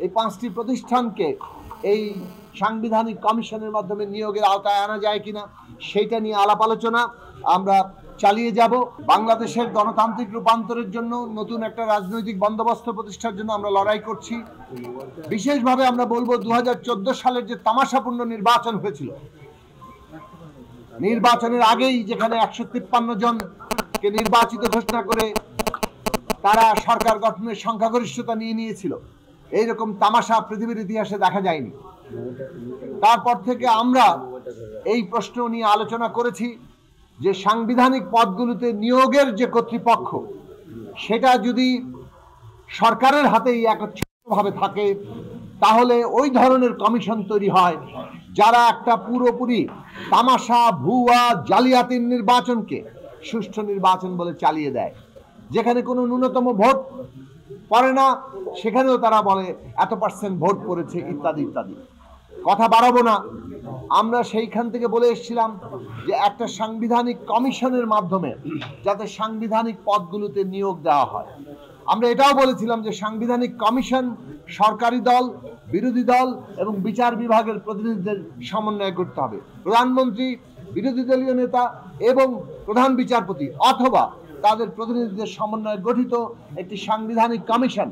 এই 5টি প্রতিষ্ঠানকে এই সাংবিধানিক কমিশনের মাধ্যমে নিয়োগের আওতায় আনা যায় কিনা সেটা নিয়ে আলাপ আলোচনা আমরা চালিয়ে যাব। বাংলাদেশের গণতান্ত্রিক রূপান্তরের জন্য নতুন একটা রাজনৈতিক বন্দোবস্ত প্রতিষ্ঠার জন্য আমরা লড়াই করছি। বিশেষভাবে আমরা বলবো 2014 সালের যে তামাশাপূর্ণ নির্বাচন হয়েছিল, নির্বাচনের আগেই যেখানে 153 জনকে নির্বাচিত ঘোষণা করে তারা সরকার গঠনের সংখ্যাগরিষ্ঠতা নিয়ে নিয়েছিল, এইরকম তামাশা পৃথিবীর ইতিহাসে দেখা যায়নি। তারপর থেকে আমরা এই প্রশ্ন নিয়ে আলোচনা করেছি যে সাংবিধানিক পদগুলোতে নিয়োগের যে কর্তৃপক্ষ সেটা যদি সরকারের হাতেই একচ্ছত্রভাবে থাকে তাহলে ওই ধরনের কমিশন তৈরি হয় যারা একটা পুরোপুরি তামাশা ভুয়া জালিয়াতির নির্বাচনকে সুষ্ঠু নির্বাচন বলে চালিয়ে দেয়, যেখানে কোনো ন্যূনতম ভোট পড়ে না সেখানেও তারা বলে এত % ভোট পড়েছে ইত্যাদি ইত্যাদি। কথা বাড়াবো না, আমরা সেইখান থেকে বলে এসেছিলাম যে একটা সাংবিধানিক কমিশনের মাধ্যমে যাতে সাংবিধানিক পদগুলোতে নিয়োগ দেওয়া হয়। আমরা এটাও বলেছিলাম যে সাংবিধানিক কমিশন সরকারি দল, বিরোধী দল এবং বিচার বিভাগের প্রতিনিধিদের সমন্বয় করতে হবে। প্রধানমন্ত্রী, বিরোধী দলীয় নেতা এবং প্রধান বিচারপতি অথবা তাদের প্রতিনিধিদের সমন্বয়ে গঠিত একটি সাংবিধানিক কমিশন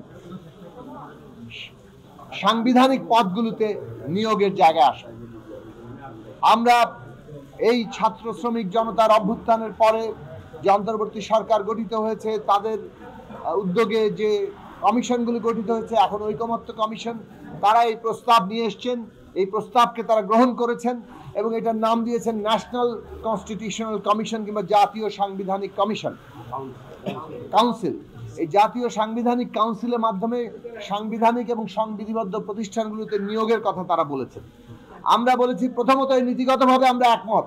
সাংবিধানিক পদগুলোতে নিয়োগের জায়গায় আসে। আমরা এই ছাত্র শ্রমিক জনতার অভ্যুত্থানের পরে যে অন্তর্বর্তী সরকার গঠিত হয়েছে তাদের উদ্যোগে যে কমিশনগুলো গঠিত হয়েছে, এখন ঐকমত্য কমিশন, তারা এই প্রস্তাব নিয়ে এসছেন, এই প্রস্তাবকে তারা গ্রহণ করেছেন এবং এটার নাম দিয়েছেন ন্যাশনাল কনস্টিটিউশনাল কমিশন কিংবা জাতীয় সাংবিধানিক কমিশন কাউন্সিল। এই জাতীয় সাংবিধানিক কাউন্সিলের মাধ্যমে সাংবিধানিক এবং সংবিধিবদ্ধ প্রতিষ্ঠানগুলোতে নিয়োগের কথা তারা বলেছেন। আমরা বলেছি প্রথমত নীতিগতভাবে আমরা একমত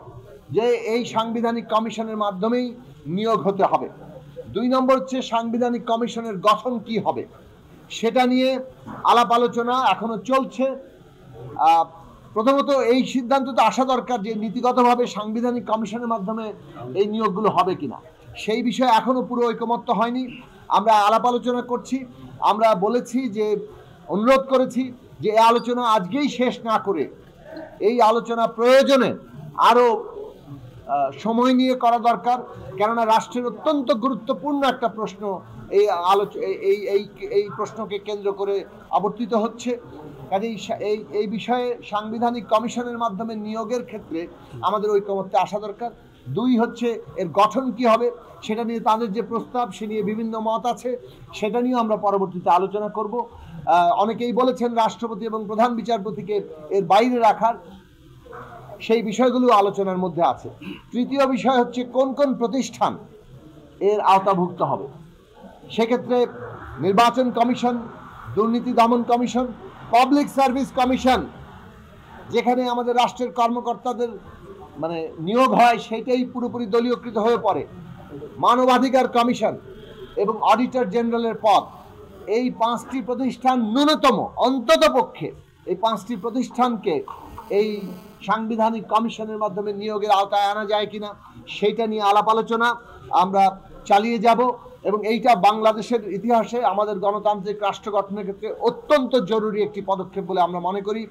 যে এই সাংবিধানিক কমিশনের মাধ্যমেই নিয়োগ হতে হবে। 2 নম্বর হচ্ছে সাংবিধানিক কমিশনের গঠন কি হবে সেটা নিয়ে আলাপ আলোচনা এখনো চলছে। প্রথমত এই সিদ্ধান্ত তো আসা দরকার যে নীতিগতভাবে সাংবিধানিক কমিশনের মাধ্যমে এই নিয়োগগুলো হবে কিনা, সেই বিষয়ে এখনো পুরো ঐকমত্য হয়নি। আমরা আলাপ আলোচনা করছি। আমরা বলেছি যে অনুরোধ করেছি যে এই আলোচনা আজকেই শেষ না করে এই আলোচনা প্রয়োজনে আরো সময় নিয়ে করা দরকার, কেননা রাষ্ট্রের অত্যন্ত গুরুত্বপূর্ণ একটা প্রশ্ন এই প্রশ্নকে কেন্দ্র করে আবর্তিত হচ্ছে। কাজেই এই বিষয়ে সাংবিধানিক কমিশনের মাধ্যমে নিয়োগের ক্ষেত্রে আমাদের ঐকমত্যে আসা দরকার। 2 হচ্ছে এর গঠন কি হবে সেটা নিয়ে তাদের যে প্রস্তাব সে নিয়ে বিভিন্ন মত আছে, সেটা নিয়ে আমরা পরবর্তীতে আলোচনা করব। অনেকেই বলেছেন রাষ্ট্রপতি এবং প্রধান বিচারপতিকে এর বাইরে রাখার, সেই বিষয়গুলো আলোচনার মধ্যে আছে। 3য় বিষয় হচ্ছে কোন কোন প্রতিষ্ঠান এর আওতাভুক্ত হবে। সেক্ষেত্রে নির্বাচন কমিশন, দুর্নীতি দমন কমিশন, পাবলিক সার্ভিস কমিশন যেখানে আমাদের রাষ্ট্রের কর্মকর্তাদের নিয়োগ হয় সেটাই পুরোপুরি দলীয়কৃত হয়ে পড়ে, মানবাধিকার কমিশন এবং অডিটর জেনারেলের পদ। এই 5টি প্রতিষ্ঠান ন্যূনতম অন্ততপক্ষে এই 5টি প্রতিষ্ঠানকে এই সাংবিধানিক কমিশনের মাধ্যমে নিয়োগের আওতায় আনা যায় কিনা সেটা নিয়ে আলাপ আলোচনা আমরা চালিয়ে যাব এবং এইটা বাংলাদেশের ইতিহাসে আমাদের গণতান্ত্রিক রাষ্ট্র গঠনের ক্ষেত্রে অত্যন্ত জরুরি একটি পদক্ষেপ বলে আমরা মনে করি।